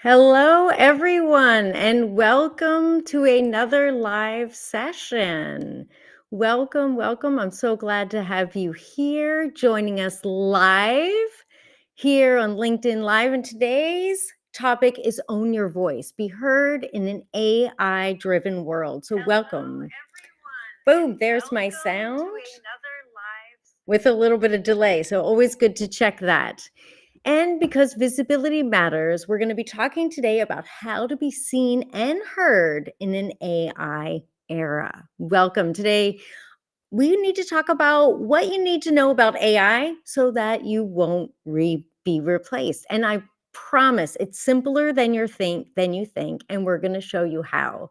Hello, everyone, and welcome to another live session. Welcome, welcome. I'm so glad to have you here joining us live here on LinkedIn Live. And today's topic is Own Your Voice, be heard in an AI driven world. So, welcome. Boom, there's my sound with a little bit of delay. So, always good to check that. And because visibility matters, we're going to be talking today about how to be seen and heard in an AI era. Welcome. Today, we need to talk about what you need to know about AI so that you won't be replaced. And I promise it's simpler than you think, and we're going to show you how.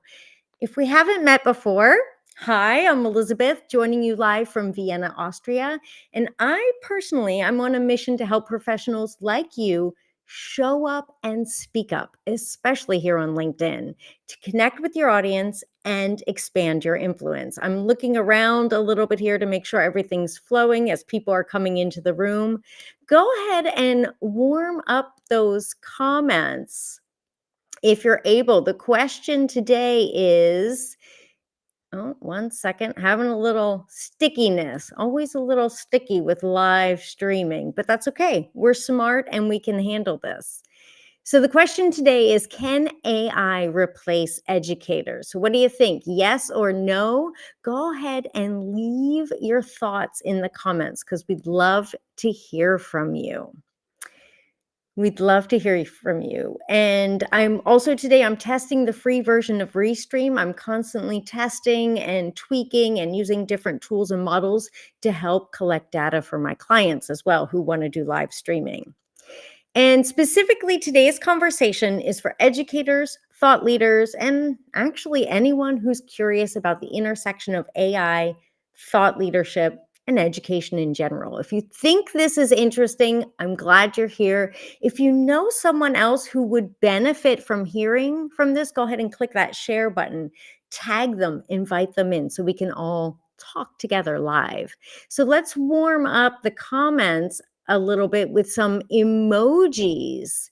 If we haven't met before, hi, I'm Elizabeth, joining you live from Vienna, Austria. And I'm on a mission to help professionals like you show up and speak up, especially here on LinkedIn, to connect with your audience and expand your influence. I'm looking around a little bit here to make sure everything's flowing as people are coming into the room. Go ahead and warm up those comments if you're able. The question today is, oh, one second, having a little stickiness, always a little sticky with live streaming, but that's okay. We're smart and we can handle this. So the question today is, can AI replace educators? So what do you think? Yes or no? Go ahead and leave your thoughts in the comments because we'd love to hear from you. We'd love to hear from you. And I'm testing the free version of Restream. I'm constantly testing and tweaking and using different tools and models to help collect data for my clients as well who want to do live streaming. And specifically, today's conversation is for educators, thought leaders, and actually anyone who's curious about the intersection of AI, thought leadership, and education in general. If you think this is interesting, I'm glad you're here. If you know someone else who would benefit from hearing from this, go ahead and click that share button, tag them, invite them in so we can all talk together live. So let's warm up the comments a little bit with some emojis.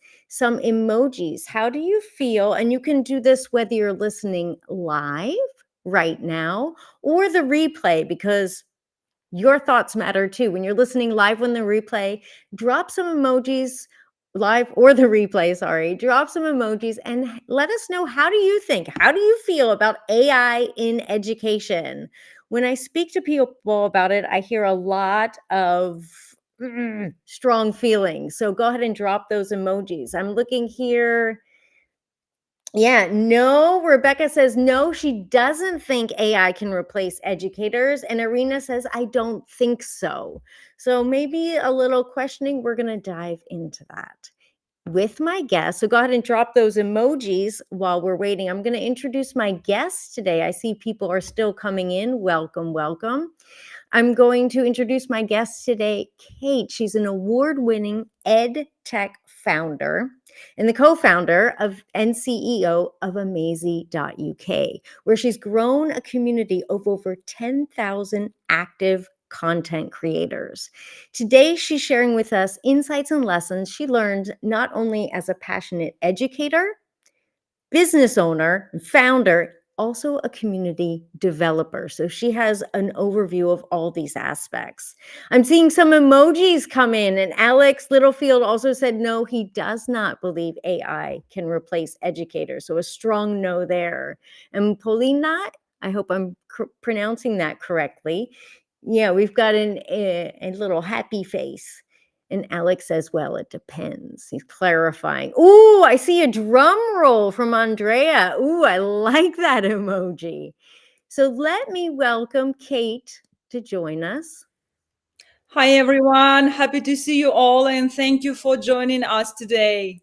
How do you feel? And you can do this whether you're listening live right now or the replay, because your thoughts matter too. When you're listening live on the replay, drop some emojis live or the replay, drop some emojis and let us know, how do you think? How do you feel about AI in education? When I speak to people about it, I hear a lot of strong feelings. So go ahead and drop those emojis. I'm looking here. Yeah, no, Rebecca says no, she doesn't think AI can replace educators. And Irina says, I don't think so. So maybe a little questioning. We're going to dive into that with my guest. So go ahead and drop those emojis while we're waiting. I'm going to introduce my guest today. I see people are still coming in. Welcome, welcome. I'm going to introduce my guest today, Kate. She's an award-winning EdTech founder and the co-founder of and CEO of Amazy.uk, where she's grown a community of over 10,000 active content creators. Today, she's sharing with us insights and lessons she learned not only as a passionate educator, business owner, and founder, also a community developer. So she has an overview of all these aspects. I'm seeing some emojis come in, and Alex Littlefield also said no, he does not believe AI can replace educators. So a strong no there. And Polina, I hope I'm pronouncing that correctly. Yeah, we've got a little happy face. And Alex says, well, it depends. He's clarifying. Ooh, I see a drum roll from Andrea. Ooh, I like that emoji. So let me welcome Kate to join us. Hi, everyone. Happy to see you all, and thank you for joining us today.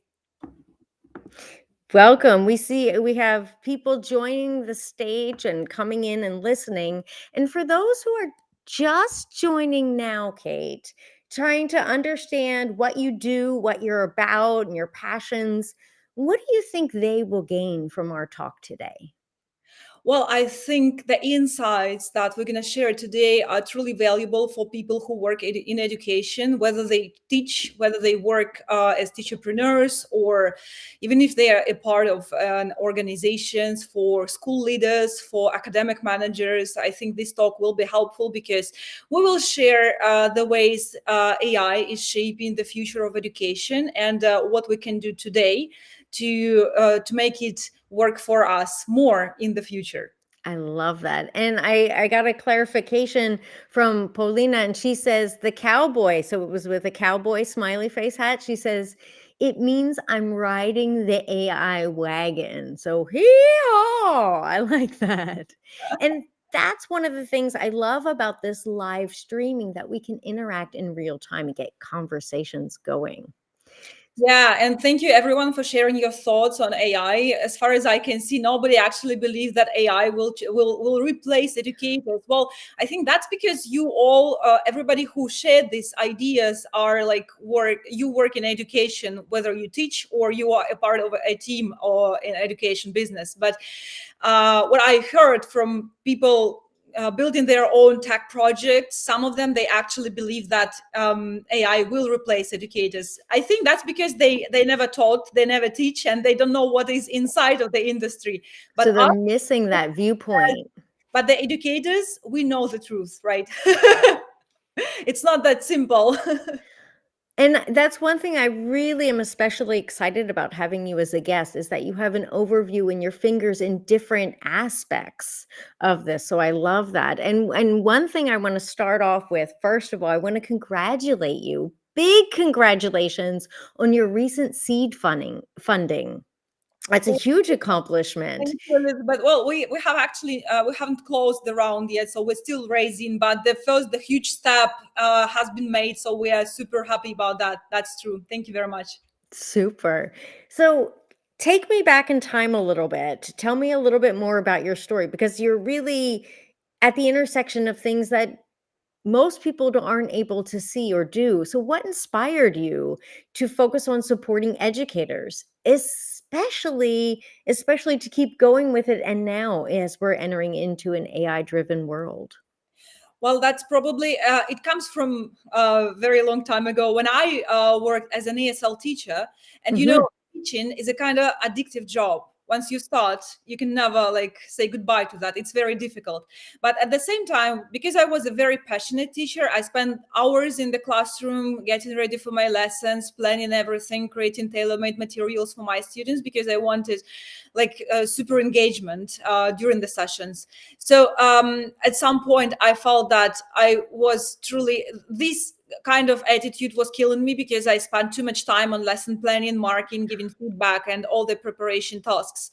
Welcome. We have people joining the stage and coming in and listening. And for those who are just joining now, Kate, trying to understand what you do, what you're about, and your passions, what do you think they will gain from our talk today? Well, I think the insights that we're going to share today are truly valuable for people who work in education, whether they teach, whether they work as teacherpreneurs, or even if they are a part of an organizations, for school leaders, for academic managers. I think this talk will be helpful because we will share the ways AI is shaping the future of education and what we can do today to make it work for us more in the future. I love that. And I got a clarification from Paulina, and she says the cowboy. So it was with a cowboy smiley face hat. She says, it means I'm riding the AI wagon. So hee-haw! I like that. And that's one of the things I love about this live streaming, that we can interact in real time and get conversations going. Yeah, and thank you everyone for sharing your thoughts on AI. As far as I can see, nobody actually believes that AI will replace educators. Well, I think that's because you all, everybody who shared these ideas, are like you work in education, whether you teach or you are a part of a team or in education business. But what I heard from people building their own tech projects, some of them, they actually believe that AI will replace educators. I think that's because they never taught, they never teach, and they don't know what is inside of the industry. So But they're us, missing that viewpoint. but the educators, we know the truth, right? It's not that simple. And that's one thing I really am especially excited about having you as a guest, is that you have an overview and your fingers in different aspects of this. So I love that. And one thing I want to start off with, first of all, I want to congratulate you. Big congratulations on your recent seed funding. That's a huge accomplishment. Thank you, Elizabeth. Well, we have actually we haven't closed the round yet, so we're still raising. But the huge step has been made, so we are super happy about that. That's true. Thank you very much. Super. So take me back in time a little bit. Tell me a little bit more about your story, because you're really at the intersection of things that most people aren't able to see or do. So, what inspired you to focus on supporting educators, especially to keep going with it? And now, as we're entering into an AI-driven world. Well, that's probably it comes from a very long time ago when I worked as an ESL teacher, and Hmm. teaching is a kind of addictive job. Once you start, you can never like say goodbye to that. It's very difficult. But at the same time, because I was a very passionate teacher, I spent hours in the classroom getting ready for my lessons, planning everything, creating tailor-made materials for my students, because I wanted like super engagement during the sessions. So at some point, I felt that I was truly this kind of attitude was killing me, because I spent too much time on lesson planning, marking, giving feedback, and all the preparation tasks.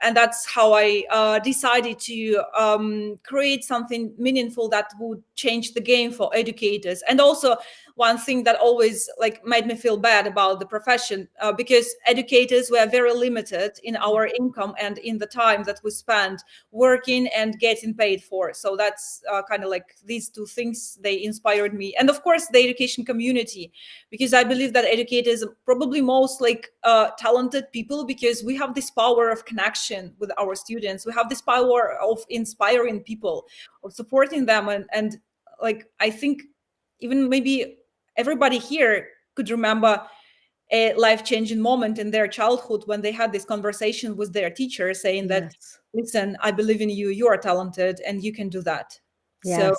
And that's how I decided to create something meaningful that would change the game for educators. And also, one thing that always like made me feel bad about the profession, because educators were very limited in our income and in the time that we spend working and getting paid for. So that's kind of like these two things, they inspired me. And of course the education community, because I believe that educators are probably most like talented people, because we have this power of connection with our students, we have this power of inspiring people, of supporting them. And like I think even maybe everybody here could remember a life-changing moment in their childhood when they had this conversation with their teacher saying that, Yes. listen, I believe in you, you are talented and you can do that. So Yes.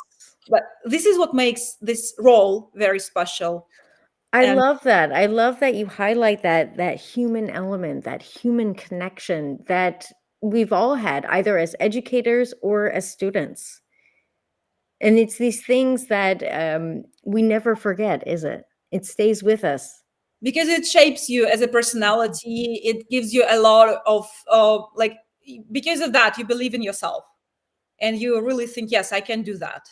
but this is what makes this role very special. I And love that. I love that you highlight that human element, that human connection that we've all had, either as educators or as students. And it's these things that we never forget, is it? It stays with us. because it shapes you as a personality, it gives you a lot of like, because of that you believe in yourself and you really think, yes, I can do that.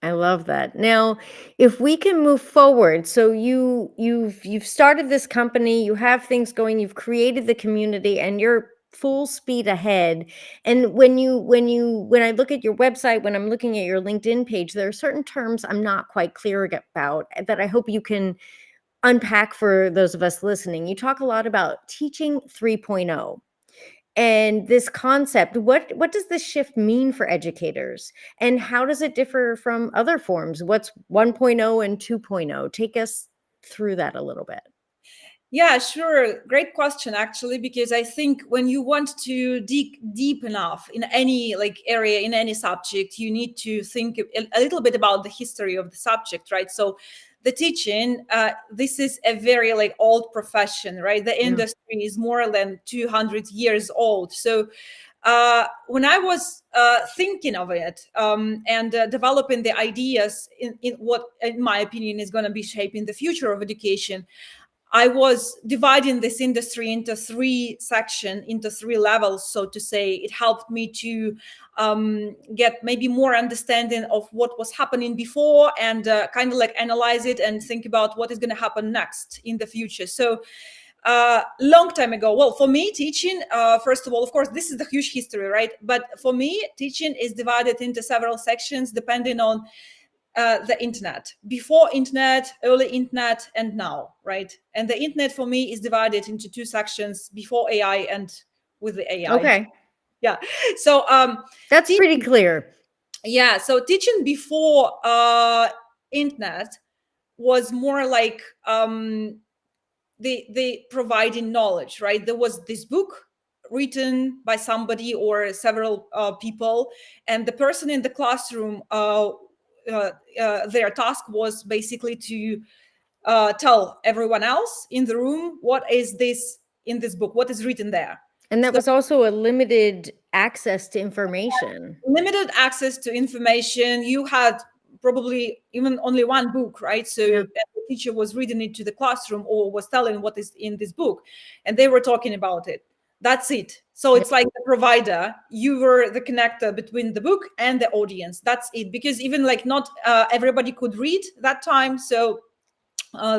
I love that. Now, if we can move forward, so you've started this company, you have things going, you've created the community, and you're full speed ahead. And when I look at your website, when I'm looking at your LinkedIn page, there are certain terms I'm not quite clear about that I hope you can unpack for those of us listening. You talk a lot about teaching 3.0. And this concept, what does this shift mean for educators? And how does it differ from other forms? What's 1.0 and 2.0? Take us through that a little bit. Yeah, sure. Great question, actually, because I think when you want to dig deep enough in any area, in any subject, you need to think a little bit about the history of the subject, right? So the teaching, this is a very old profession, right? The Yeah. industry is more than 200 years old. So when I was thinking of it and developing the ideas in what, in my opinion, is going to be shaping the future of education, I was dividing this industry into into three levels, so to say. It helped me to get maybe more understanding of what was happening before and kind of analyze it and think about what is going to happen next in the future. So long time ago, well, for me, teaching, first of all, of course, this is the huge history, right? But for me, teaching is divided into several sections depending on the internet, before internet, early internet, and now, right? And the internet for me is divided into two sections: before AI and with the AI. Okay. Yeah. So That's pretty clear. yeah, so teaching before internet was more like they providing knowledge, right? There was this book written by somebody or several people, and the person in the classroom, their task was basically to tell everyone else in the room what is this in this book, what is written there. And that So was also a limited access to information. limited access to information. You had probably even only one book, right? So Yeah. the teacher was reading it to the classroom or was telling what is in this book, and they were talking about it. That's it. So Yeah. it's like the provider, you were the connector between the book and the audience. That's it. Because even not everybody could read that time. So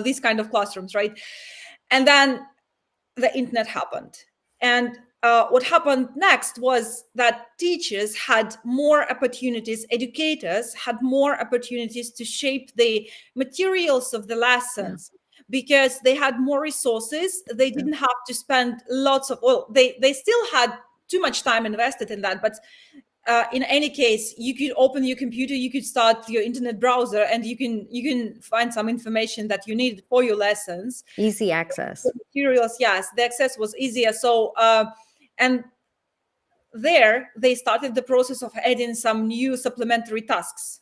these kind of classrooms, right? And then the internet happened. And what happened next was that teachers had more opportunities, educators had more opportunities to shape the materials of the Yeah. lessons because they had more resources. They Yeah. didn't have to spend lots of, well, they still had too much time invested in that, but in any case, you could open your computer, you could start your internet browser, and you can find some information that you need for your lessons. Easy access. The materials, yes, the access was easier. So and there they started the process of adding some new supplementary tasks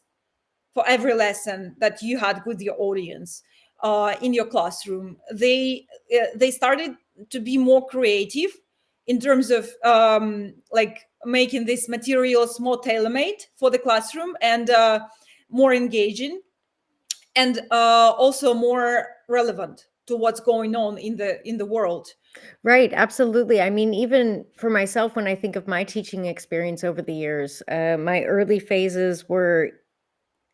for every lesson that you had with your audience in your classroom. They started to be more creative in terms of making these materials more tailor-made for the classroom and more engaging and also more relevant to what's going on in the world. Right, absolutely. I mean, even for myself, when I think of my teaching experience over the years, my early phases were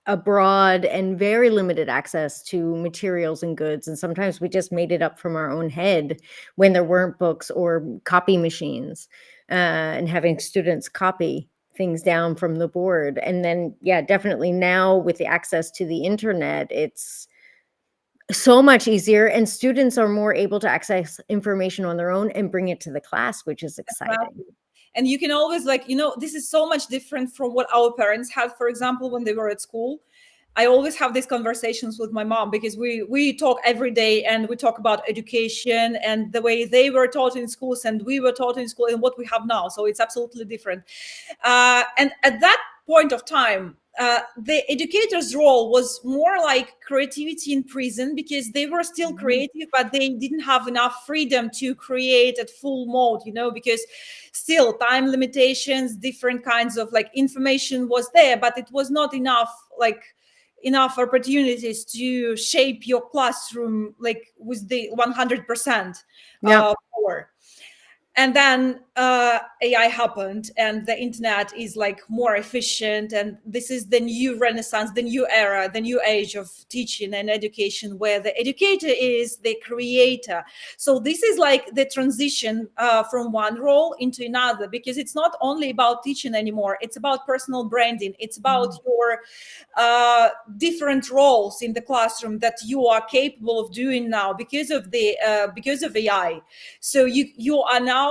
a broad and very limited access to materials and goods. And sometimes we just made it up from our own head when there weren't books or copy machines, and having students copy things down from the board. And then, yeah, definitely now with the access to the internet, it's so much easier, and students are more able to access information on their own and bring it to the class, which is exciting. And you can always this is so much different from what our parents had, for example, when they were at school. I always have these conversations with my mom because we talk every day and we talk about education and the way they were taught in schools and we were taught in school and what we have now. So it's absolutely different. And at that point of time, the educator's role was more like creativity in prison because they were still creative, but they didn't have enough freedom to create at full mode, because still time limitations, different kinds of information was there, but it was not enough opportunities to shape your classroom with the 100% Yeah. power. And then AI happened and the internet is more efficient, and this is the new renaissance, the new era, the new age of teaching and education, where the educator is the creator. So this is the transition from one role into another, because it's not only about teaching anymore, it's about personal branding, it's about your different roles in the classroom that you are capable of doing now because of AI. So you are now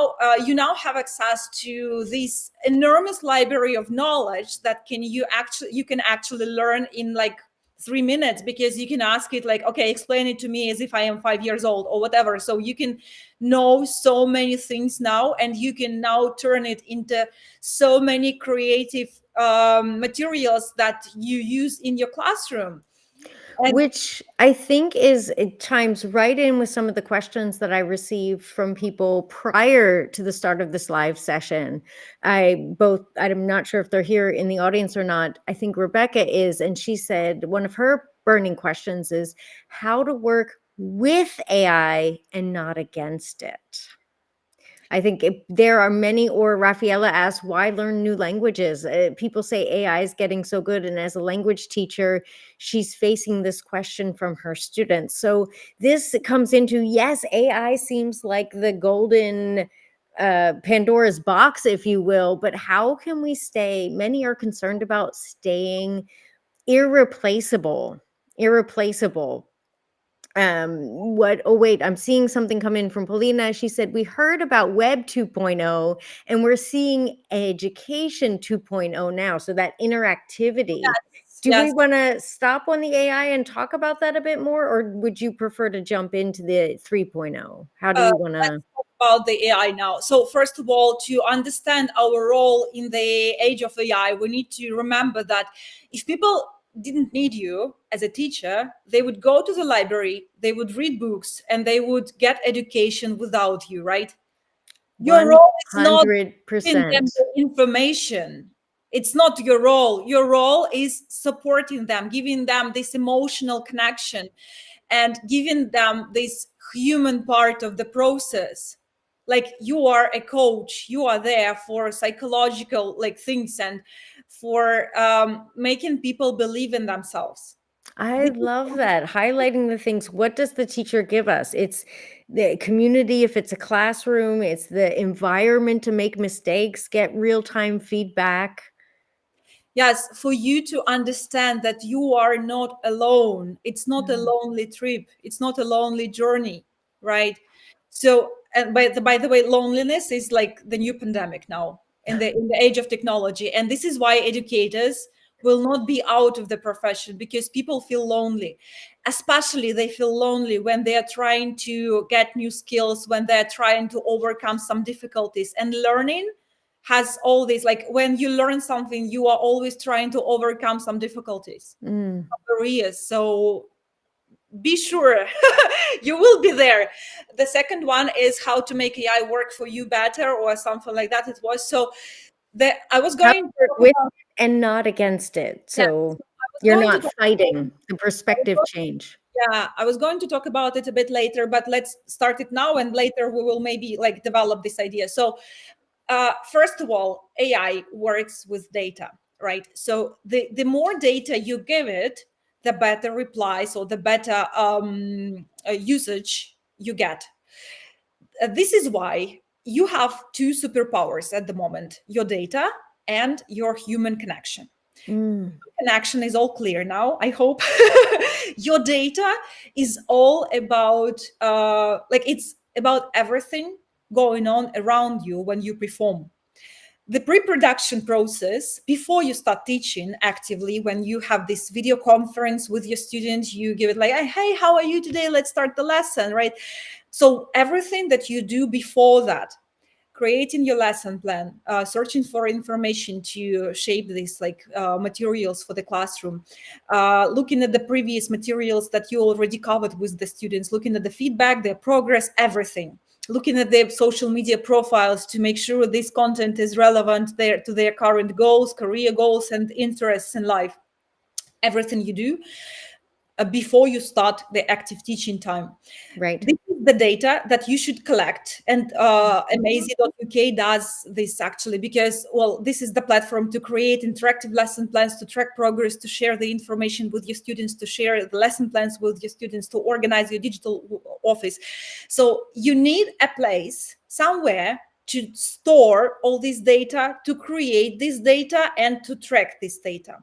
you now have access to this enormous library of knowledge that you can actually learn in like 3 minutes, because you can ask it like, okay, explain it to me as if I am 5 years old or whatever. So you can know so many things now, and you can now turn it into so many creative materials that you use in your classroom. And Which I think is it chimes right in with some of the questions that I received from people prior to the start of this live session. I'm not sure if they're here in the audience or not. I think Rebecca is, and she said one of her burning questions is how to work with AI and not against it. I think there are many, or Rafaela asked, why learn new languages? People say AI is getting so good. And as a language teacher, she's facing this question from her students. So this comes into, yes, AI seems like the golden Pandora's box, if you will, but how can we many are concerned about staying irreplaceable. Oh wait, I'm seeing something come in from Polina. She said we heard about web 2.0 and we're seeing education 2.0 now, so that interactivity. Do we yes, want to stop on the AI and talk about that a bit more, or would you prefer to jump into the 3.0? How do we want let's to? talk about the AI now. So first of all, to understand our role in the age of AI, we need to remember that if people didn't need you as a teacher, they would go to the library, they would read books, and they would get education without you, right? Your role is not giving them 100%. the information. It's not your role. Your role is supporting them, giving them this emotional connection, and giving them this human part of the process. Like, you are a coach, you are there for psychological like things, and for making people believe in themselves. I love that. Highlighting the things. What does the teacher give us? It's the community, if it's a classroom, it's the environment to make mistakes, get real-time feedback. Yes, for you to understand that you are not alone. It's not a lonely trip. It's not a lonely journey, right? So, and by the way, loneliness is like the new pandemic now in the age of technology, and this is why educators will not be out of the profession, because people feel lonely. Especially they feel lonely when they are trying to get new skills, when they're trying to overcome some difficulties. And learning has all these, like, when you learn something, you are always trying to overcome some difficulties, Mm. barriers. So be sure you will be there. The second one is how to make AI work for you better, or something like that it was. So I was How to going to work talk with about, it and not against it. yeah, So I was you're going to not talk fighting the I was perspective going- change. yeah, I was going to talk about it a bit later, but let's start it now, and later we will maybe like develop this idea. So first of all, AI works with data, right? So the more data you give it, the better replies, or the better usage you get. This is why you have two superpowers at the moment: your data and your human connection. Mm. Connection is all clear now, I hope. Your data is all about it's about everything going on around you when you perform. The pre-production process before you start teaching actively, when you have this video conference with your students, you give it like, hey, how are you today, let's start the lesson, right? So everything that you do before that, creating your lesson plan, searching for information to shape these materials for the classroom, looking at the previous materials that you already covered with the students, looking at the feedback, their progress, everything, looking at their social media profiles to make sure this content is relevant to their current goals, career goals, and interests in life. Everything you do before you start the active teaching time. Right. This is the data that you should collect, and Amazy.uk does this actually, because, well, this is the platform to create interactive lesson plans, to track progress, to share the information with your students, to share the lesson plans with your students, to organize your digital office. So you need a place somewhere to store all this data, to create this data, and to track this data.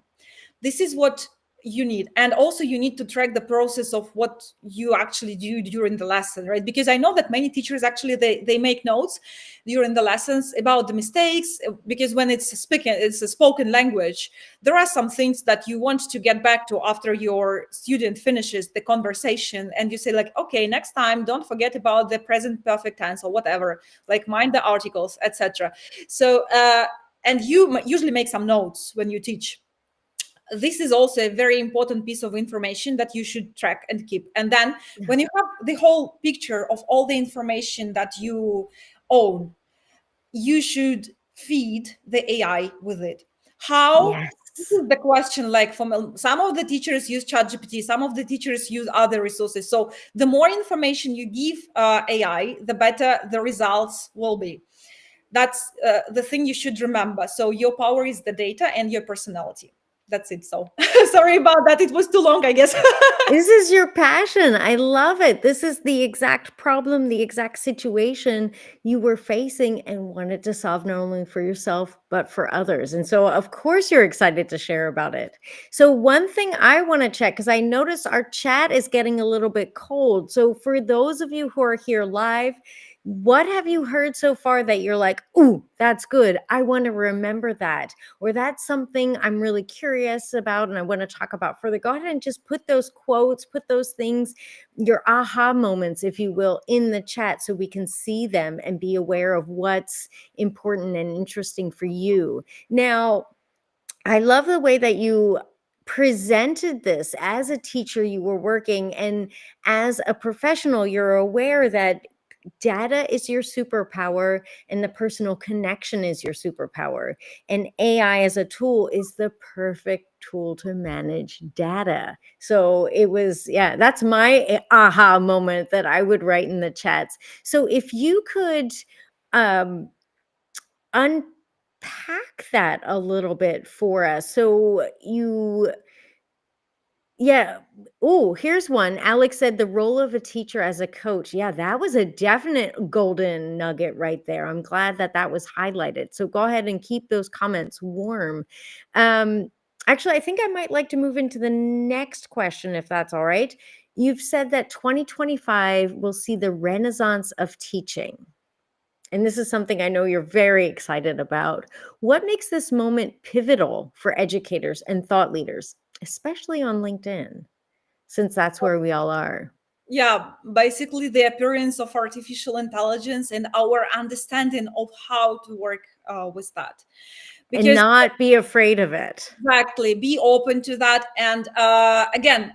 This is what you need. And also you need to track the process of what you actually do during the lesson, right? Because I know that many teachers actually they make notes during the lessons about the mistakes, because when it's a spoken language, there are some things that you want to get back to after your student finishes the conversation, and you say like, okay, next time don't forget about the present perfect tense or whatever, like mind the articles, etc. So and you usually make some notes when you teach. This is also a very important piece of information that you should track and keep. And then when you have the whole picture of all the information that you own, you should feed the AI with it. How? Yes. This is the question. Like, from some of the teachers use ChatGPT, some of the teachers use other resources. So the more information you give AI, the better the results will be. That's the thing you should remember. So your power is the data and your personality. That's it. So sorry about that. It was too long, I guess. This is your passion. I love it. This is the exact problem, the exact situation you were facing and wanted to solve not only for yourself, but for others. And so, of course, you're excited to share about it. So, one thing I want to check, because I noticed our chat is getting a little bit cold. So, for those of you who are here live, what have you heard so far that you're like, ooh, that's good. I want to remember that. Or that's something I'm really curious about and I want to talk about further. Go ahead and just put those quotes, put those things, your aha moments, if you will, in the chat so we can see them and be aware of what's important and interesting for you. Now, I love the way that you presented this. As a teacher, you were working, and as a professional, you're aware that data is your superpower and the personal connection is your superpower. And AI as a tool is the perfect tool to manage data. So it was, yeah, that's my aha moment that I would write in the chats. So if you could um, unpack that a little bit for us. So you, yeah. Oh, here's one. Alex said the role of a teacher as a coach. Yeah, that was a definite golden nugget right there. I'm glad that that was highlighted. So go ahead and keep those comments warm. Actually, I think I might like to move into the next question, if that's all right. You've said that 2025 will see the renaissance of teaching. And this is something I know you're very excited about. What makes this moment pivotal for educators and thought leaders, especially on LinkedIn, since that's where we all are? Yeah, basically the appearance of artificial intelligence and our understanding of how to work with that. And Because not be afraid of it. exactly, be open to that. And again,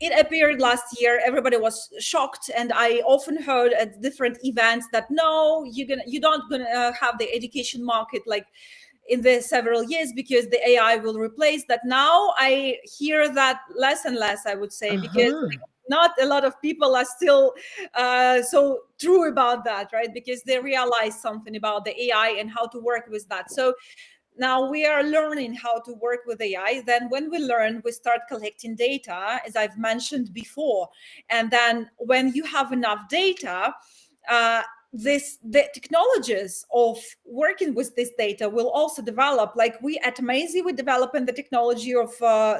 it appeared last year. Everybody was shocked, and I often heard at different events that no, you don't gonna have the education market like in the several years because the AI will replace that. Now I hear that less and less, I would say, because Uh-huh. not a lot of people are still so true about that, right? Because they realize something about the AI and how to work with that. So now we are learning how to work with AI. Then when we learn, we start collecting data, as I've mentioned before. And then when you have enough data, uh, the technologies of working with this data will also develop. Like we at Maisie, we're developing the technology of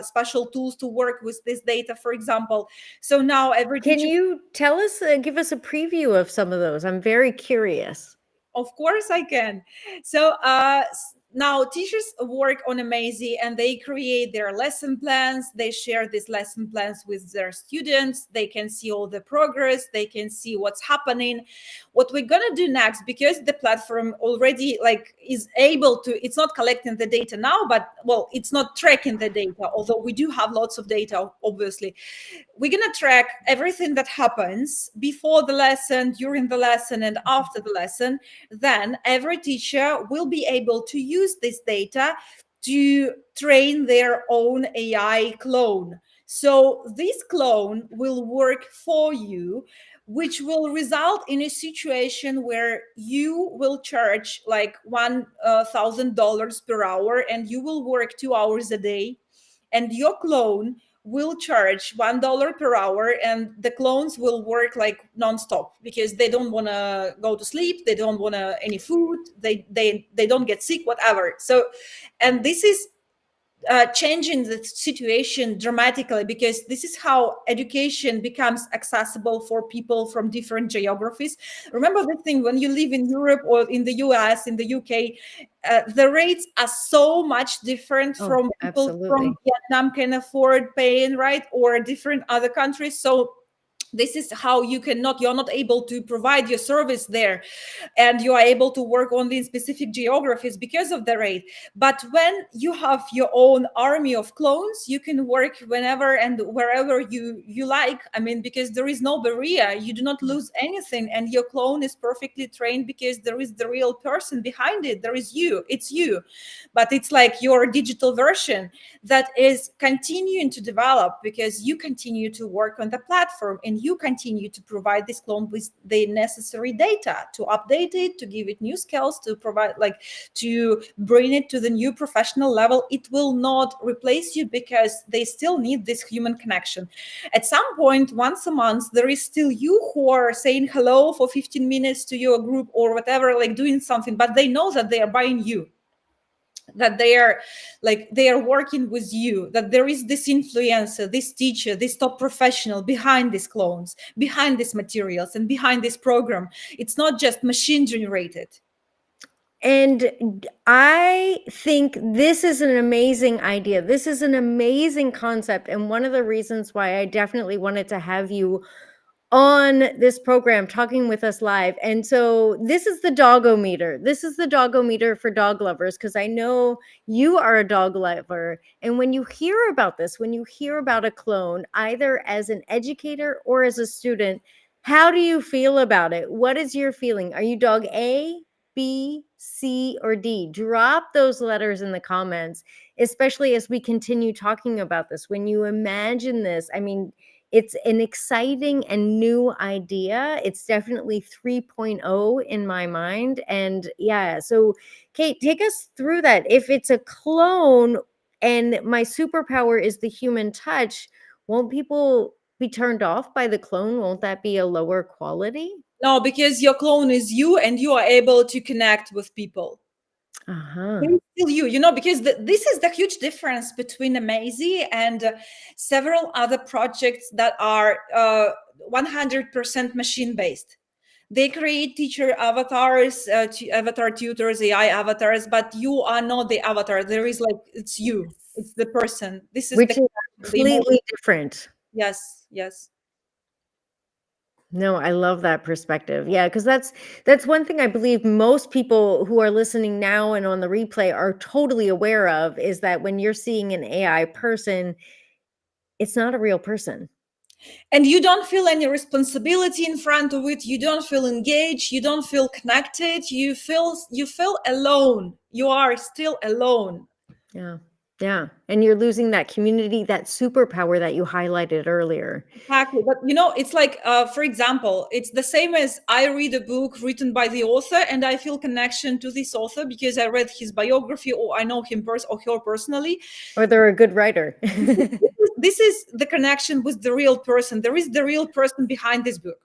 special tools to work with this data, for example. So now every Can teacher. you tell us, give us a preview of some of those? I'm very curious. Of course I can. So now teachers work on Amazing and they create their lesson plans. They share these lesson plans with their students. They can see all the progress. They can see what's happening. What we're gonna do next, because the platform already like is able to, it's not collecting the data now, but well, it's not tracking the data, although we do have lots of data, obviously. We're going to track everything that happens before the lesson, during the lesson, and after the lesson. Then every teacher will be able to use this data to train their own AI clone. So this clone will work for you, which will result in a situation where you will charge like $1,000 per hour and you will work 2 hours a day, and your clone will charge $1 per hour, and the clones will work like nonstop because they don't want to go to sleep, they don't want any food, they don't get sick, whatever. So, and this is changing the situation dramatically, because this is how education becomes accessible for people from different geographies. Remember the thing, when you live in Europe or in the US, in the UK, the rates are so much different Oh, from people from absolutely. Vietnam can afford paying, right? Or different other countries. So this is how you're not able to provide your service there, and you are able to work only in specific geographies because of the rate. But when you have your own army of clones, you can work whenever and wherever you like. I mean, because there is no barrier, you do not lose anything, and your clone is perfectly trained because there is the real person behind it. There is you, it's you, but it's like your digital version that is continuing to develop because you continue to work on the platform, and you continue to provide this clone with the necessary data to update it, to give it new skills, to provide, like, to bring it to the new professional level. It will not replace you because they still need this human connection. At some point, once a month, there is still you who are saying hello for 15 minutes to your group or whatever, like doing something, but they know that they are buying you, that they are working with you, that there is this influencer, this teacher, this top professional behind these clones, behind these materials, and behind this program. It's not just machine generated. And I think this is an amazing idea. This is an amazing concept. And one of the reasons why I definitely wanted to have you on this program talking with us live. And so this is the doggometer. This is the doggometer for dog lovers, because I know you are a dog lover. And when you hear about this, when you hear about a clone, either as an educator or as a student, how do you feel about it? What is your feeling? Are you dog A, B, C, or D? Drop those letters in the comments, especially as we continue talking about this. When you imagine this, I mean, it's an exciting and new idea. It's definitely 3.0 in my mind. And yeah, so Kate, take us through that. If it's a clone and my superpower is the human touch, won't people be turned off by the clone? Won't that be a lower quality? No, because your clone is you, and you are able to connect with people. Uh-huh. It's still you, because this is the huge difference between Amazy and several other projects that are 100% machine based. They create teacher avatars, avatar tutors, AI avatars, but you are not the avatar. There is, like, it's you, it's the person. This is Which is the emotion. completely different. Yes, yes. No, I love that perspective. Yeah, because that's one thing I believe most people who are listening now and on the replay are totally aware of, is that when you're seeing an AI person, it's not a real person. And you don't feel any responsibility in front of it. You don't feel engaged. You don't feel connected. You feel alone. You are still alone. Yeah. Yeah. And you're losing that community, that superpower that you highlighted earlier. Exactly. But it's like, for example, it's the same as I read a book written by the author, and I feel connection to this author because I read his biography, or I know him or her personally. Or they're a good writer. This is the connection with the real person. There is the real person behind this book.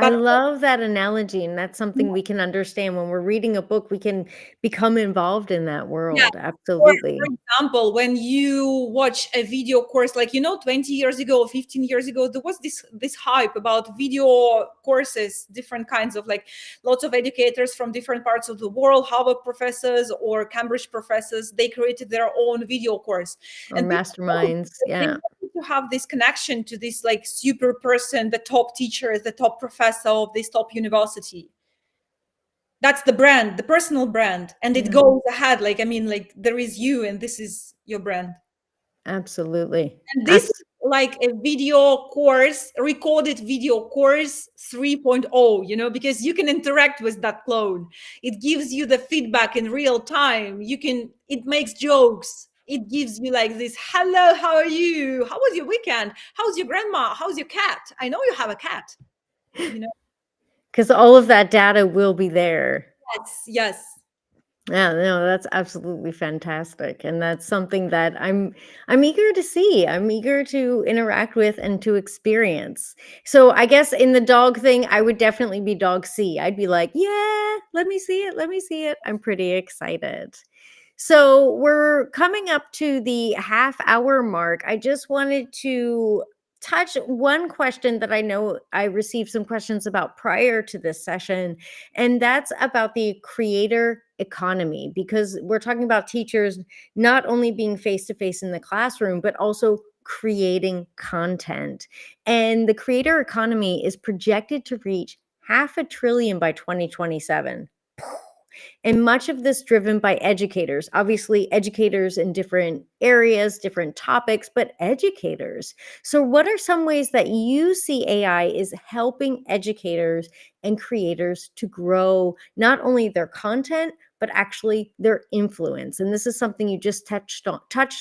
I But love that analogy, and that's something we can understand. When we're reading a book, we can become involved in that yeah, world. for Absolutely. example, when you watch a video course, like, 20 years ago, 15 years ago, there was this hype about video courses, different kinds of, like, lots of educators from different parts of the world, Harvard professors or Cambridge professors, they created their own video course. Or And masterminds. they Yeah. wanted to have this connection to this, like, super person, the top teacher, the top professor of this top university. That's the brand, the personal brand, and it Yeah. goes ahead, like, I mean, like, there is you, and this is your brand. Absolutely. And this is like a video course, recorded video course 3.0, because you can interact with that clone. It gives you the feedback in real time. It makes jokes. It gives you, like, this, hello, how are you, how was your weekend, how's your grandma, how's your cat, I know you have a cat, you know Because all of that data will be there. yes, yes. Yeah, no, that's absolutely fantastic, and that's something that I'm eager to see. I'm eager to interact with and to experience. So I guess in the dog thing, I would definitely be dog C. I'd be like, "Yeah, let me see it. Let me see it." I'm pretty excited. So we're coming up to the half-hour mark. I just wanted to touch one question that I know I received some questions about prior to this session, and that's about the creator economy, because we're talking about teachers not only being face-to-face in the classroom, but also creating content. And the creator economy is projected to reach half a trillion by 2027. And much of this driven by educators, obviously educators in different areas, different topics, but educators. So what are some ways that you see AI is helping educators and creators to grow not only their content, but actually their influence? And this is something you just touched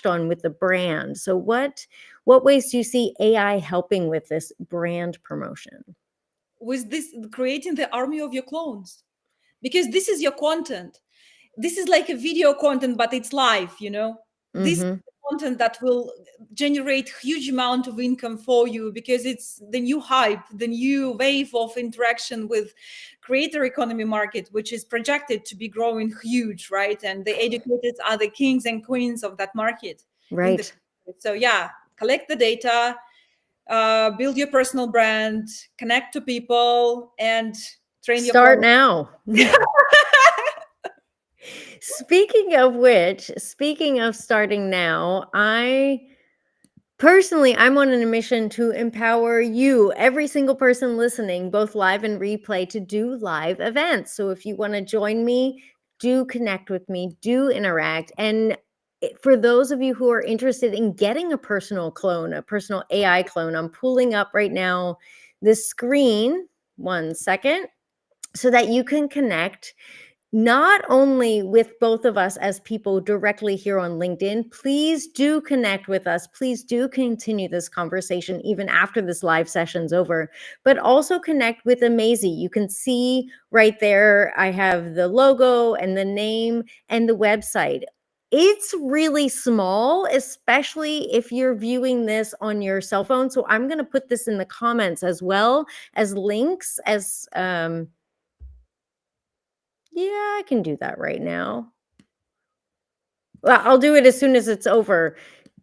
on with the brand. So what ways do you see AI helping with this brand promotion? With this, creating the army of your clones, because this is your content. This is like a video content, but it's live, this is Mhm. content that will generate huge amount of income for you, because it's the new hype, the new wave of interaction with creator economy market, which is projected to be growing huge, right? And the educated are the kings and queens of that market in the Right. future. So yeah, collect the data, build your personal brand, connect to people, and train your Start clone. now. Speaking of which, speaking of starting now, I'm on a mission to empower you, every single person listening, both live and replay, to do live events. So if you want to join me, do connect with me, do interact. And for those of you who are interested in getting a personal clone, a personal AI clone, I'm pulling up right now this screen. 1 second. So that you can connect not only with both of us as people directly here on LinkedIn. Please do connect with us. Please do continue this conversation even after this live session's over, but also connect with Amazy. You can see right there, I have the logo and the name and the website. It's really small, especially if you're viewing this on your cell phone. So I'm going to put this in the comments as well as links yeah, I can do that right now. Well, I'll do it as soon as it's over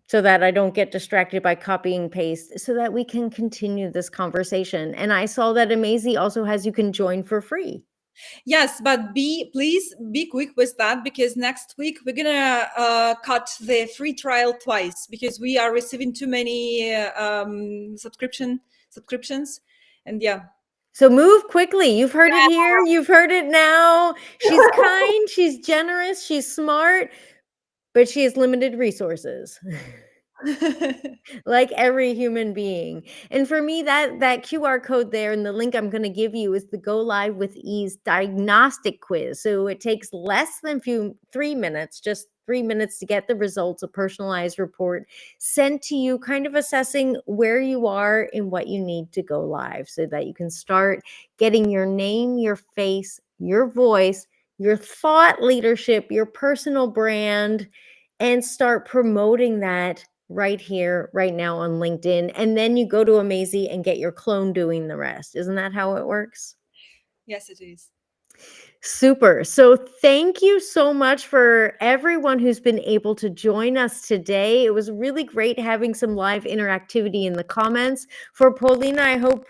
so that I don't get distracted by copying paste, so that we can continue this conversation. And I saw that Amazy also has you can join for free. Yes, but please be quick with that, because next week we're gonna cut the free trial twice, because we are receiving too many subscriptions, and yeah. So move quickly. You've heard it here. You've heard it now. She's kind, she's generous, she's smart, but she has limited resources. Like every human being. And for me, that QR code there and the link I'm going to give you is the Go Live with Ease diagnostic quiz. So it takes less than 3 minutes, just 3 minutes to get the results, a personalized report sent to you, kind of assessing where you are and what you need to go live, so that you can start getting your name, your face, your voice, your thought leadership, your personal brand, and start promoting that right here, right now on LinkedIn. And then you go to Amazy and get your clone doing the rest. Isn't that how it works? Yes, it is. Super. So thank you so much for everyone who's been able to join us today. It was really great having some live interactivity in the comments. For Paulina, I hope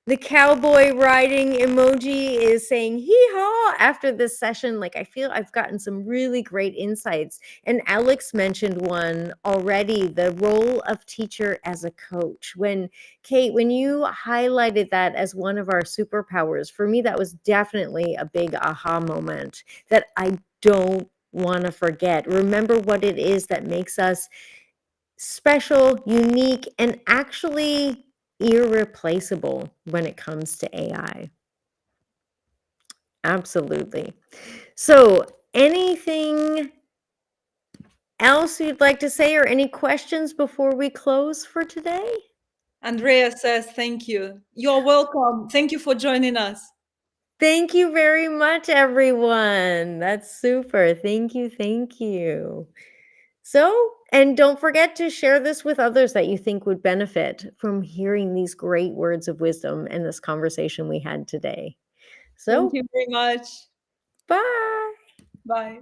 the cowboy riding emoji is saying hee-haw after this session. Like, I feel I've gotten some really great insights. And Alex mentioned one already, the role of teacher as a coach. Kate, when you highlighted that as one of our superpowers, for me, that was definitely a big aha moment that I don't want to forget. Remember what it is that makes us special, unique, and actually irreplaceable when it comes to AI. Absolutely. So, anything else you'd like to say, or any questions before we close for today? Andrea says thank you. You're welcome. Thank you for joining us. Thank you very much, everyone. That's super. Thank you. Thank you. So, and don't forget to share this with others that you think would benefit from hearing these great words of wisdom and this conversation we had today. Thank So, you very much. bye. Bye.